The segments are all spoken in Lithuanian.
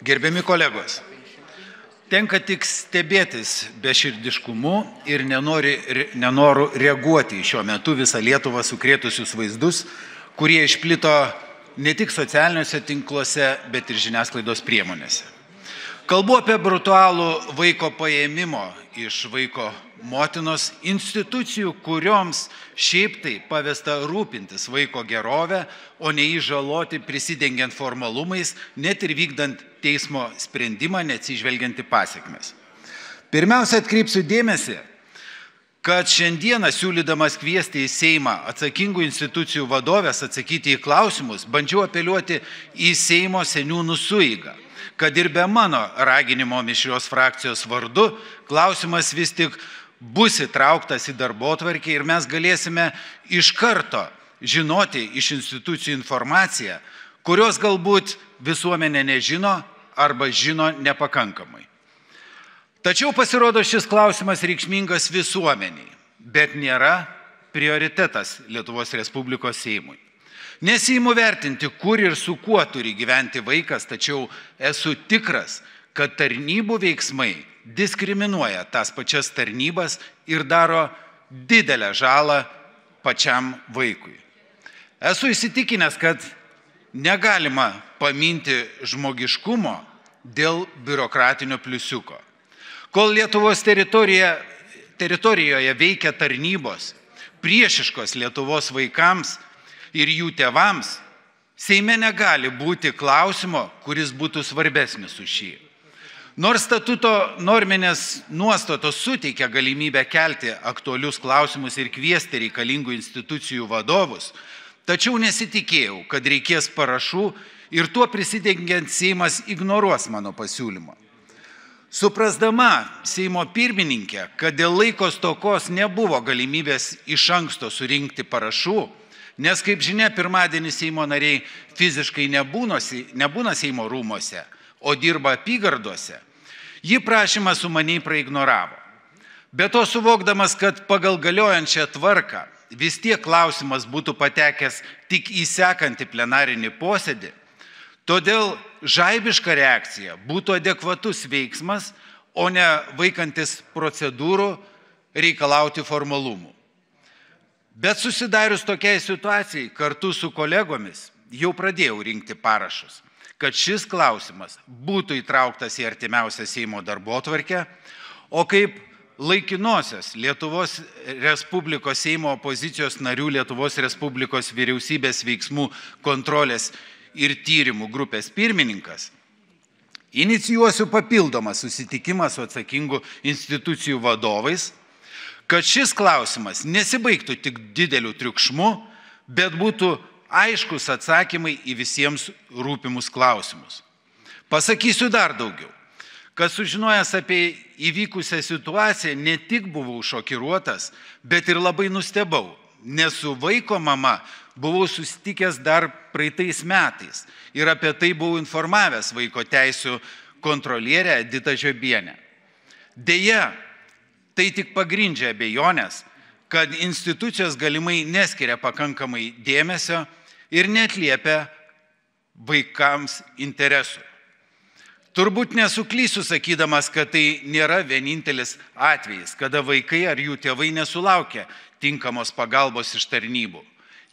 Gerbiami kolegos, tenka tik stebėtis beširdiškumu ir nenoru reaguoti į šiuo metu visą Lietuvą sukrėtusius vaizdus, kurie išplito ne tik socialiniuose tinkluose, bet ir žiniasklaidos priemonėse. Kalbu apie brutalų vaiko paėmimo iš vaiko motinos institucijų, kurioms šiaip tai pavesta rūpintis vaiko gerovę, o ne jį žaloti prisidengiant formalumais, net ir vykdant teismo sprendimą, neatsižvelgiant į pasekmes. Pirmiausia, atkreipsiu dėmesį, kad šiandieną siūlydamas kviesti į Seimą atsakingų institucijų vadovės atsakyti į klausimus, bandžiau apeliuoti į Seimo seniūnų sueigą, kad ir be mano raginimo mišrios frakcijos vardu, klausimas vis tik bus įtrauktas į darbotvarkę ir mes galėsime iš karto žinoti iš institucijų informaciją, kurios galbūt visuomenė nežino arba žino nepakankamai. Tačiau pasirodo šis klausimas reikšmingas visuomeniai, bet nėra prioritetas Lietuvos Respublikos Seimui. Nesiimu vertinti, kur ir su kuo turi gyventi vaikas, tačiau esu tikras, kad tarnybų veiksmai diskriminuoja tas pačias tarnybas ir daro didelę žalą pačiam vaikui. Esu įsitikinęs, kad negalima paminti žmogiškumo dėl biurokratinio pliusiuko. Kol Lietuvos teritorijoje veikia tarnybos, priešiškos Lietuvos vaikams ir jų tėvams, Seime negali būti klausimo, kuris būtų svarbesnis už šį. Nors statuto norminės nuostatos suteikia galimybę kelti aktualius klausimus ir kviesti reikalingų institucijų vadovus, tačiau nesitikėjau, kad reikės parašų ir tuo prisidengiant Seimas ignoruos mano pasiūlymą. Suprasdama Seimo pirmininkė, kad dėl laiko stokos nebuvo galimybės iš anksto surinkti parašų, nes, kaip žinia, pirmadienį Seimo nariai fiziškai nebūna Seimo rūmose, o dirba apygardose, ji prašymą sumaniai praignoravo. Be to, suvokdamas, kad pagal galiojančią tvarką vis tiek klausimas būtų patekęs tik į sekantį plenarinį posėdį, todėl žaibiška reakcija būtų adekvatus veiksmas, o ne vaikantis procedūrų reikalauti formalumų. Bet susidarius tokiai situacijai, kartu su kolegomis jau pradėjau rinkti parašus, kad šis klausimas būtų įtrauktas į artimiausią Seimo darbotvarkę, o kaip laikinosios Lietuvos Respublikos Seimo opozicijos narių Lietuvos Respublikos vyriausybės veiksmų kontrolės ir tyrimų grupės pirmininkas, inicijuosiu papildomą susitikimą su atsakingų institucijų vadovais, kad šis klausimas nesibaigtų tik dideliu triukšmu, bet būtų aiškus atsakymai į visiems rūpimus klausimus. Pasakysiu dar daugiau, kad sužinojęs apie įvykusią situaciją ne tik buvau šokiruotas, bet ir labai nustebau, nes su vaiko mama buvau susitikęs dar praeitais metais ir apie tai buvau informavęs vaiko teisių kontrolierę Editą Žiobienę. Deja, tai tik pagrindžia abejonės, kad institucijos galimai neskiria pakankamai dėmesio ir neatliepia vaikams interesų. Turbūt nesuklysiu sakydamas, kad tai nėra vienintelis atvejis, kada vaikai ar jų tėvai nesulaukia tinkamos pagalbos iš tarnybų.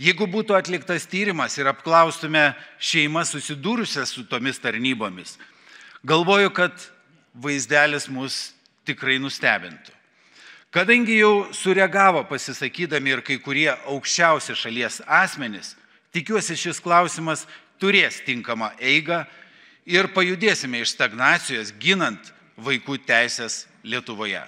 Jeigu būtų atliktas tyrimas ir apklaustume šeimas susidūrusias su tomis tarnybomis, galvoju, kad vaizdelis mus tikrai nustebintų. Kadangi jau sureagavo pasisakydami ir kai kurie aukščiausi šalies asmenys, tikiuosi šis klausimas turės tinkamą eigą ir pajudėsime iš stagnacijos ginant vaikų teisės Lietuvoje.